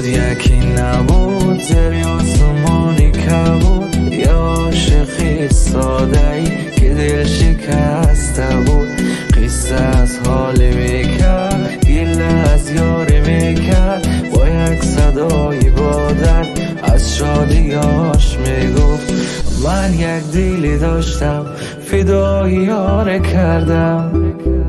یکی نبود زریاسمانی کبود، یه عاشقی ساده ای که دل شکسته بود. قصه از حالی میکرد، گله از یاری میکرد، با یک صدای با درد از شادیاش میگفت. من یک دیلی داشتم فدای یار کردم،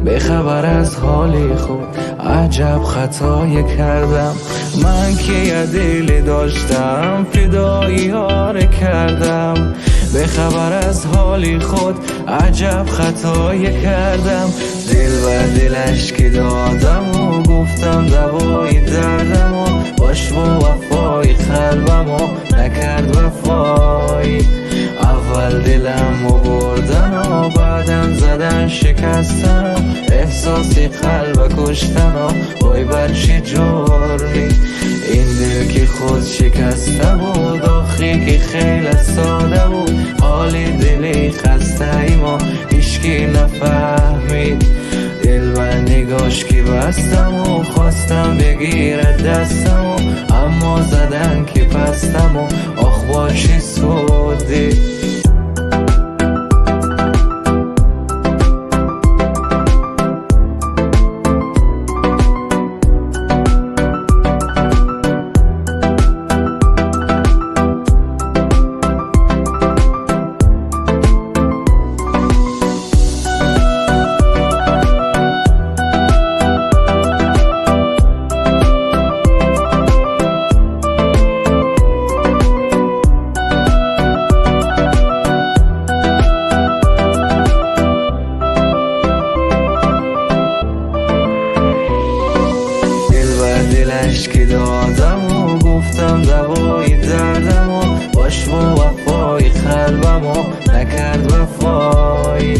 به خبر از حالی خود عجب خطایی کردم. من که یه دیلی داشتم فدای یار کردم، به خبر از حالی خود عجب خطایی کردم. دل و دلش که دادم و گفتم دوای دردم و باش با وفای قلبم و نکرد وفای. اول دلم و بردن و بعدم زدن شکستن، احساسی قلب کشتن و وای بر چه جرمی. این دل که خود شکسته بود، آخری که خیلی ساده بود، حالی دلی خسته ای ما هیچکی نفهمید. دل و نگاش که بستم و خواستم بگیرد دستم و اما زدن که پستم و آخ با چه سودی. دلش که دادم و گفتم دوای دردم و باش با وفای قلبم و نکرد وفای.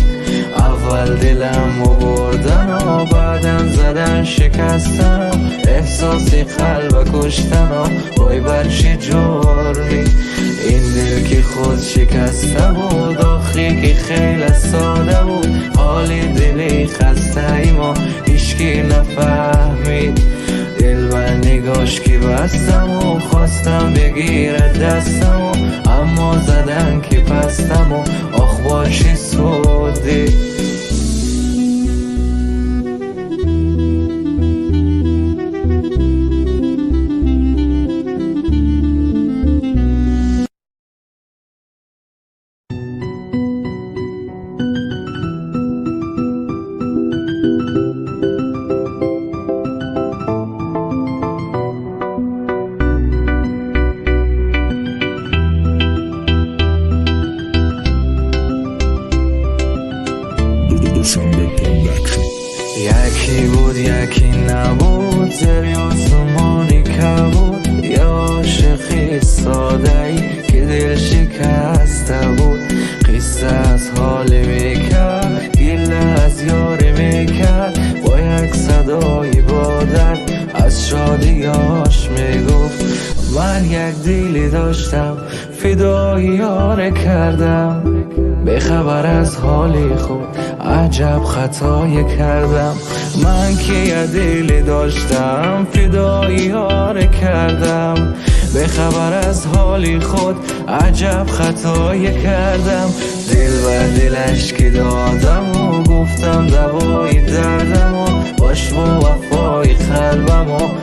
اول دلم و بردن و بعدم زدن شکستن، احساسی قلب کشتن و وای بر چه جرمی. این دل که خود شکسته بود، آخری که خیلی ساده بود، حالی دلی خسته ای ما هیچکی نفهمید. دل و نگاش که بستم و خواستم بگیرد دستم و اما زدن که پستم و آخ با چه سودی. یکی بود یکی نبود زریاسمانی کبود، یه عاشقی ساده ای که دل شکسته بود. قصه از حالی میکرد، گله از یاری میکرد، با یک صدای با درد از شادیاش میگفت. من یک دیلی داشتم فدای یار کردم، به خبر از حالی خود عجب خطایی کردم. من که یه دیلی داشتم فدای یار کردم، به خبر از حالی خود عجب خطایی کردم. دل و دلش که دادم و